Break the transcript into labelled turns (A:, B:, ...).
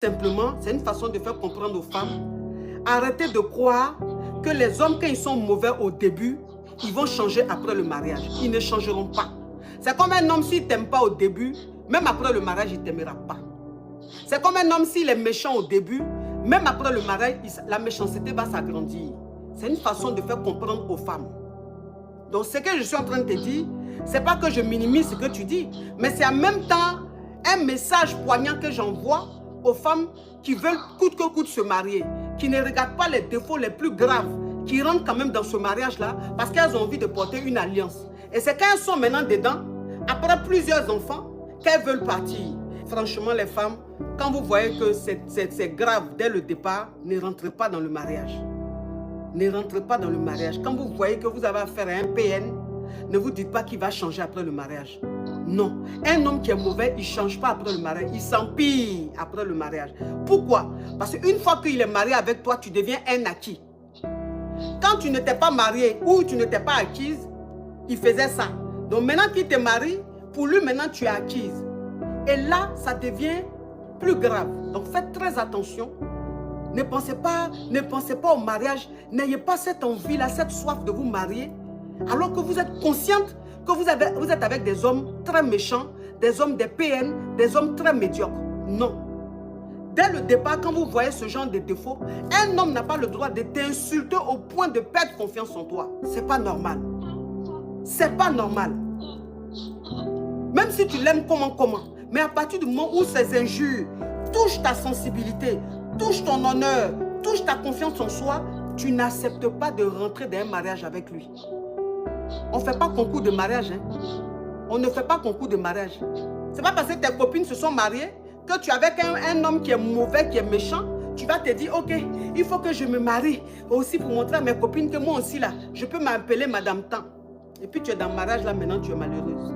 A: Simplement, c'est une façon de faire comprendre aux femmes. Arrêtez de croire que les hommes, quand ils sont mauvais au début, ils vont changer après le mariage. Ils ne changeront pas. C'est comme un homme, s'il ne t'aime pas au début, même après le mariage, il ne t'aimera pas. C'est comme un homme, s'il est méchant au début, même après le mariage, la méchanceté va s'agrandir. C'est une façon de faire comprendre aux femmes. Donc, ce que je suis en train de te dire, ce n'est pas que je minimise ce que tu dis, mais c'est en même temps un message poignant que j'envoie aux femmes qui veulent coûte que coûte se marier, qui ne regardent pas les défauts les plus graves, qui rentrent quand même dans ce mariage-là parce qu'elles ont envie de porter une alliance. Et c'est quand elles sont maintenant dedans, après plusieurs enfants, qu'elles veulent partir. Franchement, les femmes, quand vous voyez que c'est grave dès le départ, ne rentrez pas dans le mariage. Ne rentrez pas dans le mariage. Quand vous voyez que vous avez affaire à un PN, ne vous dites pas qu'il va changer après le mariage. Non. Un homme qui est mauvais, il ne change pas après le mariage. Il s'empire après le mariage. Pourquoi? Parce qu'une fois qu'il est marié avec toi, tu deviens un acquis. Quand tu ne t'es pas marié ou tu ne t'es pas acquise, il faisait ça. Donc maintenant qu'il te marie, pour lui maintenant tu es acquise. Et là, ça devient plus grave. Donc faites très attention. Ne pensez pas au mariage. N'ayez pas cette envie-là, cette soif de vous marier, alors que vous êtes consciente que vous êtes avec des hommes très méchants, des hommes des PN, des hommes très médiocres. Non. Dès le départ, quand vous voyez ce genre de défauts, un homme n'a pas le droit de t'insulter au point de perdre confiance en toi. C'est pas normal. C'est pas normal. Même si tu l'aimes comment. Mais à partir du moment où ces injures touchent ta sensibilité, touchent ton honneur, touchent ta confiance en soi, tu n'acceptes pas de rentrer dans un mariage avec lui. On ne fait pas concours de mariage. Hein? On ne fait pas concours de mariage. C'est pas parce que tes copines se sont mariées que tu es avec un homme qui est mauvais, qui est méchant, tu vas te dire, ok, il faut que je me marie aussi pour montrer à mes copines que moi aussi là, je peux m'appeler Madame Tan. Et puis tu es dans le mariage là, maintenant tu es malheureuse.